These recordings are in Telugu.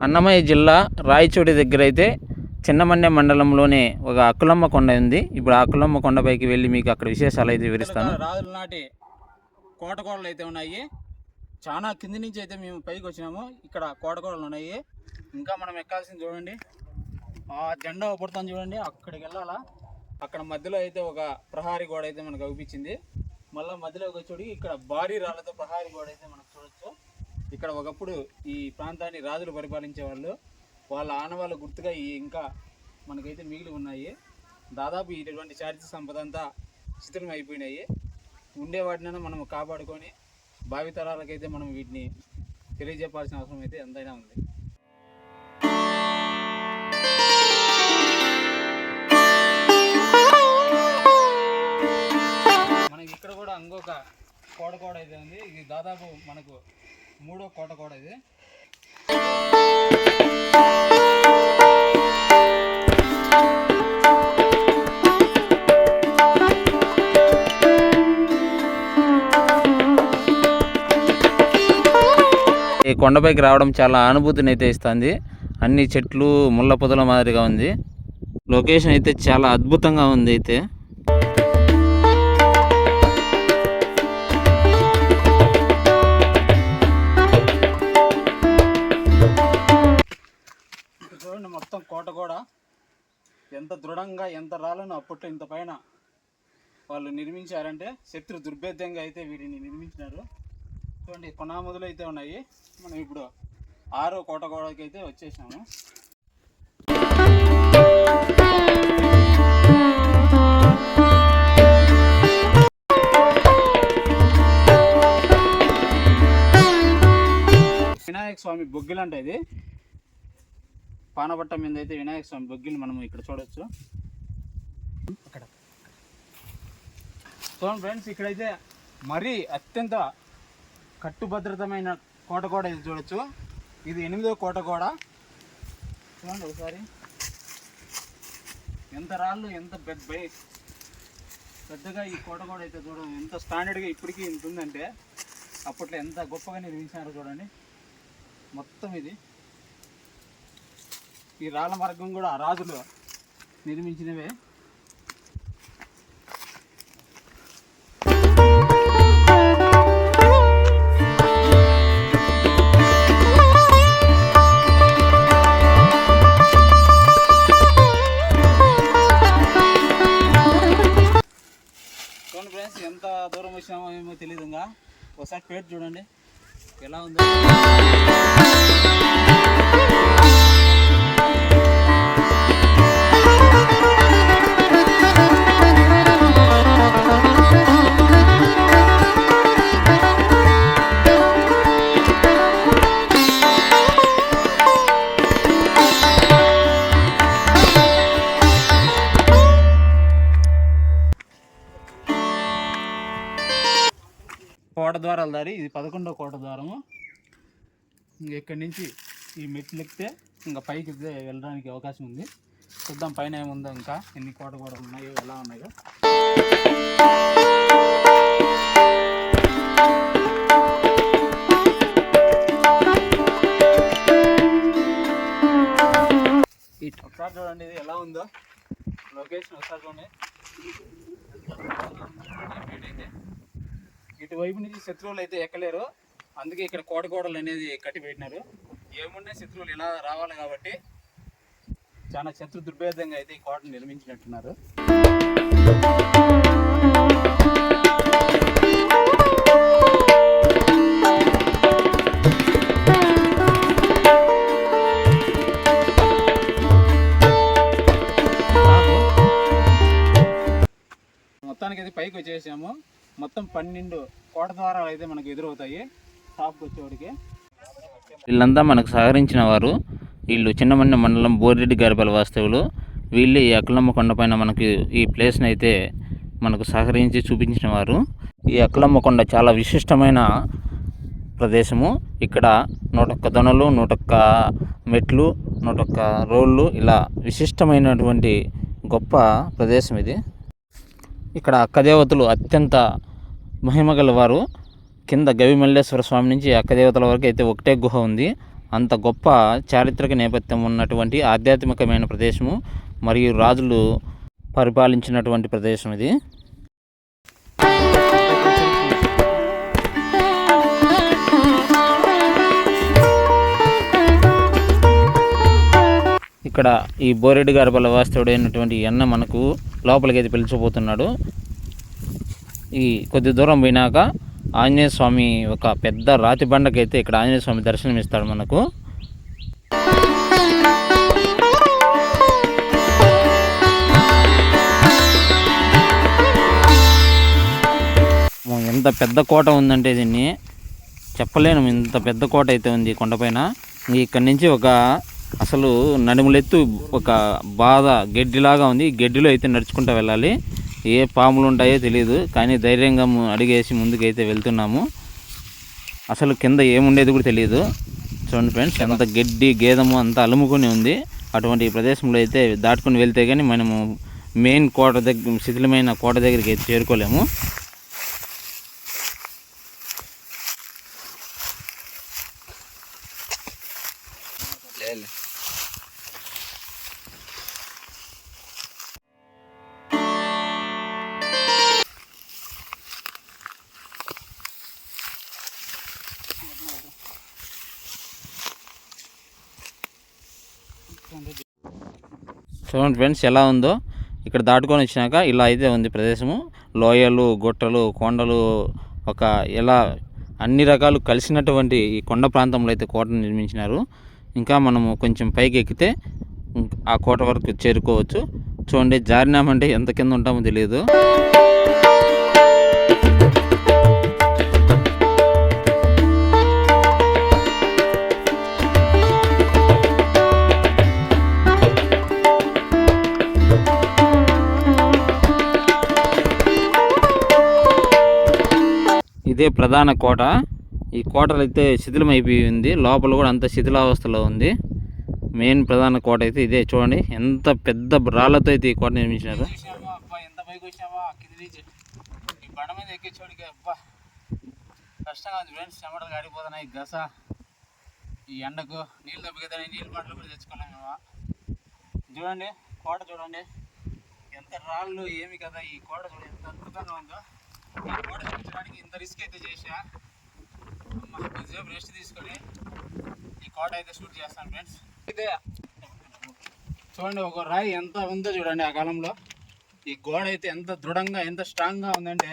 అన్నమయ్య జిల్లా రాయచోటి దగ్గర అయితే చిన్నమన్నె మండలంలోనే ఒక అక్కులమ్మ కొండ ఉంది. ఇప్పుడు ఆ అక్కులమ్మ కొండపైకి వెళ్ళి మీకు అక్కడ విశేషాలు అయితే వివరిస్తాను. రాజుల నాటి కోటకోడలు అయితే ఉన్నాయి. చాలా కింది నుంచి అయితే మేము పైకి వచ్చినాము. ఇక్కడ కోటకోడలు ఉన్నాయి. ఇంకా మనం ఎక్కాల్సింది చూడండి, ఆ జెండా పడుతుంది చూడండి, అక్కడికి వెళ్ళాలా. అక్కడ మధ్యలో అయితే ఒక ప్రహారీ గోడ అయితే మనకు అనిపించింది. మళ్ళీ మధ్యలో వచ్చేటికి ఇక్కడ భారీ రాళ్లతో ప్రహారీ గోడ అయితే మనకు చూడొచ్చు. ఇక్కడ ఒకప్పుడు ఈ ప్రాంతాన్ని రాజులు పరిపాలించేవాళ్ళు. వాళ్ళ ఆనవాళ్ళ గుర్తుగా ఈ ఇంకా మనకైతే మిగిలి ఉన్నాయి. దాదాపు ఇటువంటి చారిత్రక సంపద అంతా శిథిలం అయిపోయినాయి. ఉండే వాటినైనా మనం కాపాడుకొని భావితరాలకైతే మనం వీటిని తెలియజెప్పాల్సిన అవసరం అయితే ఎంతైనా ఉంది. మనకి ఇక్కడ కూడా ఇంకొక కోట అయితే ఉంది. ఇది దాదాపు మనకు 3వ కోట ఇది. ఈ కొండపైకి రావడం చాలా అనుభూతిని అయితే ఇస్తుంది. అన్ని చెట్లు ముళ్ళ పొదల మాదిరిగా ఉంది. లొకేషన్ అయితే చాలా అద్భుతంగా ఉంది. అయితే చూడండి, మొత్తం కోట కూడా ఎంత దృఢంగా ఎంత రాళ్ళను అప్పట్లో ఇంత పైన వాళ్ళు నిర్మించారంటే శత్రు దుర్భేద్యంగా అయితే వీటిని నిర్మించినారు. చూడండి, కొనాముదులు అయితే ఉన్నాయి. మనం ఇప్పుడు 6వ కోటకి అయితే వచ్చేసాము. వినాయక స్వామి బొగ్గిలు అంటే ఇది పానపట్ట మీద అయితే వినాయక స్వామి బొగ్గిలు మనం ఇక్కడ చూడొచ్చు. అక్కడ చూడండి ఫ్రెండ్స్, ఇక్కడైతే మరీ అత్యంత కట్టుభద్రతమైన కోట ఇది చూడొచ్చు. ఇది 8వ కోట. చూడండి ఒకసారి, ఎంత రాళ్ళు, ఎంత పెద్దగా ఈ కోట అయితే చూడండి. ఎంత స్టాండర్డ్గా ఇప్పటికీ ఇంత ఉందంటే అప్పట్లో ఎంత గొప్పగా నిర్మించారో చూడండి. మొత్తం ఇది ఈ రాళ్ళ మార్గం కూడా రాజులు నిర్మించినవే. చూడండి ఫ్రెండ్స్, ఎంత దూరం వచ్చామో ఏమో తెలియదుగా. ఒకసారి పేరు చూడండి ఎలా ఉందో. కోట ద్వారాల దారి ఇది 11వ కోట ద్వారము. ఇక్కడి నుంచి ఈ మెట్లు ఎక్కితే ఇంకా పైకి వెళ్ళడానికి అవకాశం ఉంది. చూద్దాం పైన ఏముందో, ఇంకా ఎన్ని కోట ఉన్నాయో, ఎలా ఉన్నాయో. ఒకసారి చూడండి ఇది ఎలా ఉందో లొకేషన్. ఒకసారి చూడండి, ఇటువైపు నుంచి శత్రువులు అయితే ఎక్కలేరు. అందుకే ఇక్కడ కోటలు అనేది కట్టి పెట్టినారు. ఏమున్నా శత్రువులు ఇలా రావాలి కాబట్టి చాలా శత్రు దుర్భేదంగా అయితే ఈ కోటను నిర్మించినట్టున్నారు. మొత్తానికి అయితే పైకి వచ్చేసాము. మొత్తం 12 కోట ద్వారాలు అయితే మనకు ఎదురవుతాయి టాప్కి వచ్చేవాడికి. వీళ్ళంతా మనకు సహకరించిన వారు. వీళ్ళు చిన్నమన్నె మండలం బోరిరెడ్డి గారిపల్లి వాస్తవులు. వీళ్ళు ఈ అక్కులమ్మ కొండపైన మనకి ఈ ప్లేస్ని అయితే మనకు సహకరించి చూపించిన వారు. ఈ అక్కులమ్మ కొండ చాలా విశిష్టమైన ప్రదేశము. ఇక్కడ 101 దొనలు, 101 మెట్లు, 101 రోళ్ళు, ఇలా విశిష్టమైనటువంటి గొప్ప ప్రదేశం ఇది. ఇక్కడ అక్కదేవతలు అత్యంత మహిమగల వారు. కింద గవిమల్లేశ్వర స్వామి నుంచి అక్కదేవతల వరకు అయితే ఒకటే గుహ ఉంది. అంత గొప్ప చారిత్రక నేపథ్యం ఉన్నటువంటి ఆధ్యాత్మికమైన ప్రదేశము మరియు రాజులు పరిపాలించినటువంటి ప్రదేశం ఇది. ఇక్కడ ఈ బోరెడ్డి గారిపల్ల వాస్తవుడైనటువంటి అన్న మనకు లోపలికి అయితే పిలిచిపోతున్నాడు. ఈ కొద్ది దూరం పోయినాక ఆంజనేయ స్వామి ఒక పెద్ద రాతి బండకైతే ఇక్కడ ఆంజనేయ స్వామి దర్శనం ఇస్తాడు మనకు. ఎంత పెద్ద కోట ఉందంటే దీన్ని చెప్పలేను, ఇంత పెద్ద కోట అయితే ఉంది కొండపైన. ఇక్కడి నుంచి ఒక అసలు నడుములెత్తు ఒక బాధ గడ్డిలాగా ఉంది. ఈ గడ్డిలో అయితే నడుచుకుంటూ వెళ్ళాలి. ఏ పాములు ఉంటాయో తెలియదు, కానీ ధైర్యంగా అడిగేసి ముందుకైతే వెళ్తున్నాము. అసలు కింద ఏముండేది కూడా తెలియదు. చూడండి ఫ్రెండ్స్, ఎంత గడ్డి గేదము అంతా అలుముకొని ఉంది. అటువంటి ప్రదేశంలో అయితే దాటుకుని వెళ్తే కానీ మనము మెయిన్ కోట దగ్గర, శిథిలమైన కోట దగ్గరికి అయితే చేరుకోలేము. చూడండి ఫ్రెండ్స్ ఎలా ఉందో. ఇక్కడ దాటుకొని వచ్చినాక ఇలా అయితే ఉంది ప్రదేశము. లోయలు, గుట్టలు, కొండలు, ఒక ఎలా అన్ని రకాలు కలిసినటువంటి ఈ కొండ ప్రాంతంలో అయితే కోటను నిర్మించినారు. ఇంకా మనము కొంచెం పైకి ఎక్కితే ఆ కోట వరకు చేరుకోవచ్చు. చూడండి, జారినామంటే ఎంత కింద ఉంటామో తెలియదు. ఇదే ప్రధాన కోట. ఈ కోటలు అయితే శిథిలమైపోయి ఉంది, లోపల కూడా అంత శిథిలావస్థలో ఉంది. మెయిన్ ప్రధాన కోట అయితే ఇదే. చూడండి ఎంత పెద్ద రాళ్ళతో అయితే ఈ కోట నిర్మించినారు. ఎంత పైకి వచ్చామా కింది నుంచి ఈ బండ మీద ఎక్కించోడికి అబ్బా కష్టంగా ఉంది ఫ్రెండ్స్. చెమటలు గాడిపోతున్నాయి, గస ఈ ఎండకు. నీళ్ళు దెబ్బకిద్దాయి, నీళ్ళు పంటలు కూడా తెచ్చుకున్నాం మేము. చూడండి కోట చూడండి ఎంత రాళ్ళు ఏమి కదా. ఈ కోట చూడండి ఎంత అద్భుతంగా ఉందో. ఈ కోట చూపించడానికి ఇంత రిస్క్ అయితే చేసా. కొద్దిసేపు రెస్ట్ తీసుకొని ఈ కోట అయితే షూట్ చేస్తాను ఫ్రెండ్స్. అయితే చూడండి ఒక రాయి ఎంత ఉందో చూడండి. ఆ కాలంలో ఈ గోడ అయితే ఎంత దృఢంగా ఎంత స్ట్రాంగ్గా ఉందంటే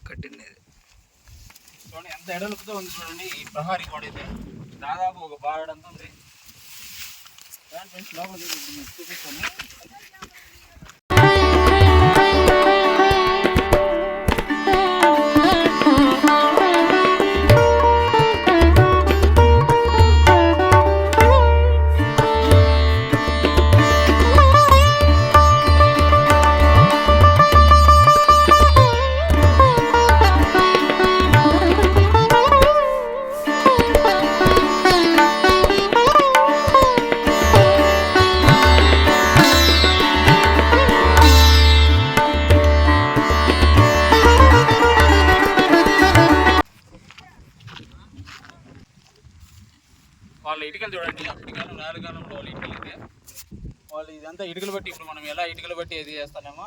కట్టింది. చూడండి ఎంత ఎడలుపుతో ఉంది చూడండి. ఈ ప్రహారీ గోడ అయితే దాదాపు ఒక బాడంతా ఉంది ఫ్రెండ్స్. లోపల చూపిస్తాను. వాళ్ళ ఇటుకలు చూడండి. అప్పటి కాలం నాలుగు కాలంలో వాళ్ళ ఇటుకలు అయితే వాళ్ళు ఇదంతా ఇటుకలు బట్టి ఇప్పుడు మనం ఎలా ఇటుకలు బట్టి ఏది చేస్తానేమో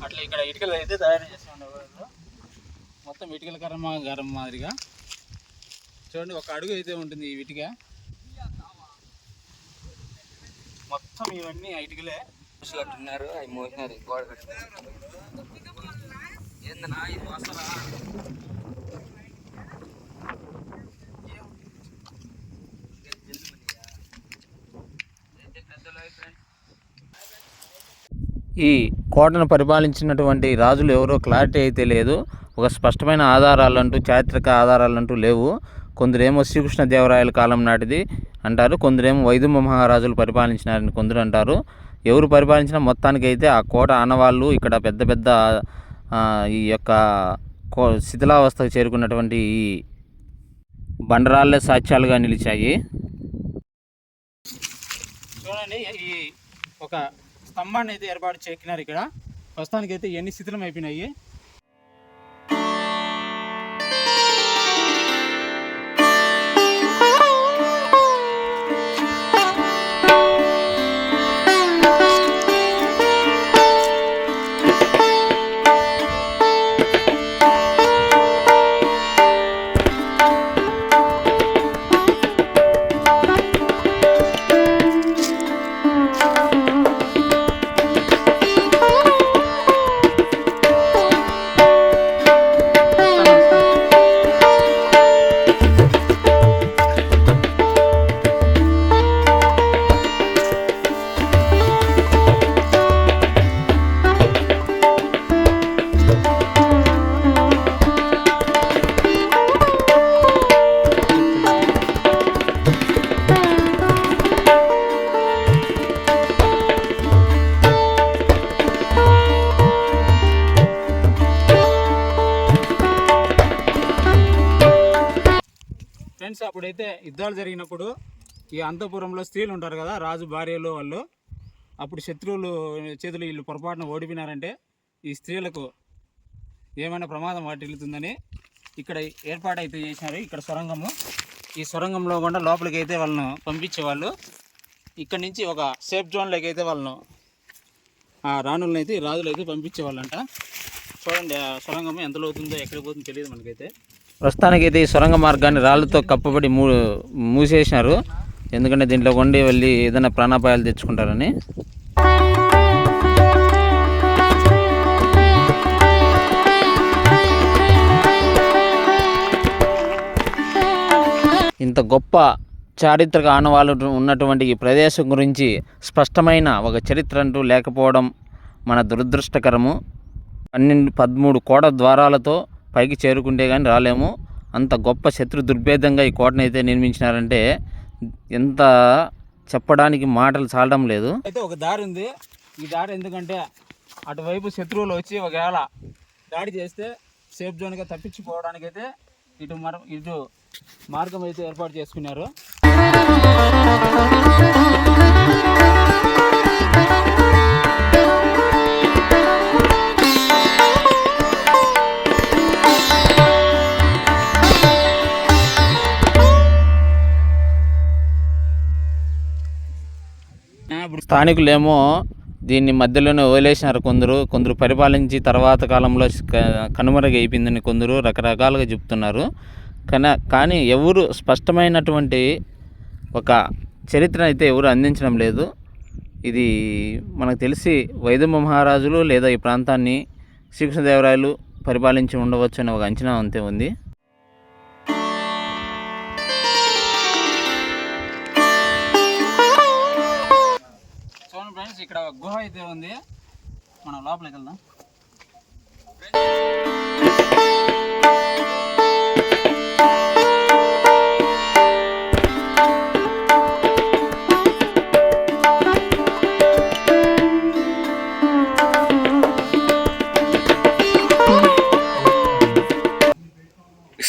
అట్లా ఇక్కడ ఇటుకలు అయితే తయారు చేస్తూ ఉండేవాళ్ళు. మొత్తం ఇటుకల కర్మాగారం మాదిరిగా చూడండి. ఒక అడుగు అయితే ఉంటుంది ఈ ఇటుక మొత్తం. ఇవన్నీ ఇటుకలే కట్టున్నారు, అవి మోసినారు. గోడ కట్టినారు. ఏందన్నా ఇది వస్తారా? ఈ కోటను పరిపాలించినటువంటి రాజులు ఎవరో క్లారిటీ అయితే లేదు. ఒక స్పష్టమైన ఆధారాలంటూ, చారిత్రక ఆధారాలంటూ లేవు. కొందరేమో శ్రీకృష్ణదేవరాయల కాలం నాటిది అంటారు, కొందరేమో వైదుమ మహారాజులు పరిపాలించినారని కొందరు అంటారు. ఎవరు పరిపాలించిన మొత్తానికైతే ఆ కోట ఆనవాళ్ళు ఇక్కడ పెద్ద పెద్ద ఈ యొక్క శిథిలావస్థకు చేరుకున్నటువంటి ఈ బండరాళ్ళే సాక్ష్యాలుగా నిలిచాయి. చూడండి ఈ ఒక స్తంభాన్ని అయితే ఏర్పాటు చేకినారు ఇక్కడ. ప్రస్తుతానికి అయితే ఎన్ని శిథిలం అయిపోయినాయి. అప్పుడైతే యుద్ధాలు జరిగినప్పుడు ఈ అంతఃపురంలో స్త్రీలు ఉంటారు కదా, రాజు భార్యలు వాళ్ళు, అప్పుడు శత్రువులు చేతులు వీళ్ళు పొరపాటున ఓడిపోయినారంటే ఈ స్త్రీలకు ఏమైనా ప్రమాదం వాటిల్లుతుందని ఇక్కడ ఏర్పాటైతే చేసినారు. ఇక్కడ సొరంగము, ఈ సొరంగంలో కూడా లోపలికి అయితే వాళ్ళను పంపించేవాళ్ళు. ఇక్కడ నుంచి ఒక సేఫ్ జోన్లోకి అయితే వాళ్ళను ఆ రాణులను అయితే రాజులు అయితే పంపించేవాళ్ళంట. చూడండి ఆ సొరంగం ఎంత లోతుందో ఎక్కడికి పోతుందో తెలియదు మనకైతే. ప్రస్తుతానికైతే ఈ సొరంగ మార్గాన్ని రాళ్ళతో కప్పబడి మూసేసినారు. ఎందుకంటే దీంట్లో కొండి వెళ్ళి ఏదైనా ప్రాణాపాయాలు తెచ్చుకుంటారని. ఇంత గొప్ప చారిత్రక ఆనవాళ్ళు ఉన్నటువంటి ఈ ప్రదేశం గురించి స్పష్టమైన ఒక చరిత్ర అంటూ లేకపోవడం మన దురదృష్టకరము. 13 కోట ద్వారాలతో పైకి చేరుకుంటే కానీ రాలేము. అంత గొప్ప శత్రు దుర్భేదంగా ఈ కోటను అయితే నిర్మించినారంటే ఎంత చెప్పడానికి మాటలు చాలడం లేదు. అయితే ఒక దారి ఉంది. ఈ దారి ఎందుకంటే అటువైపు శత్రువులు వచ్చి ఒకవేళ దాడి చేస్తే సేఫ్ జోన్గా తప్పించుకోవడానికైతే ఇటు మార్గం అయితే ఏర్పాటు చేసుకున్నారు. స్థానికులేమో దీన్ని మధ్యలోనే వదిలేసినారు. కొందరు పరిపాలించి తర్వాత కాలంలో కనుమరుగైపోయిందని కొందరు రకరకాలుగా చెప్తున్నారు. కానీ ఎవరు స్పష్టమైనటువంటి ఒక చరిత్ర అయితే ఎవరు అందించడం లేదు. ఇది మనకు తెలిసి వైదొమ్మ మహారాజులు లేదా ఈ ప్రాంతాన్ని శ్రీకృష్ణదేవరాయలు పరిపాలించి ఉండవచ్చు అనే ఒక అంచనా అంతే ఉంది. చూడండి ఫ్రెండ్స్, ఇక్కడ గుహ అయితే ఉంది. మనం లోపలికి వెళ్దాం.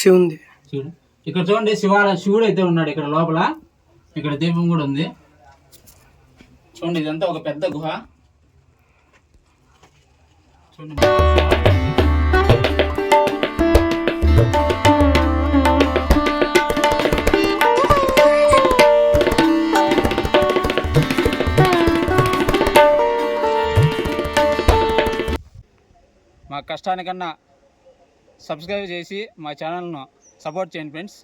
శివుంది చూడు, ఇక్కడ చూడండి శివుడు అయితే ఉన్నాడు ఇక్కడ లోపల. ఇక్కడ దీపం కూడా ఉంది. చూడండి, ఇదంతా ఒక పెద్ద గుహ. చూడండి, మా కష్టానికన్నా సబ్స్క్రైబ్ చేసి మా ఛానల్ను సపోర్ట్ చేయండి ఫ్రెండ్స్.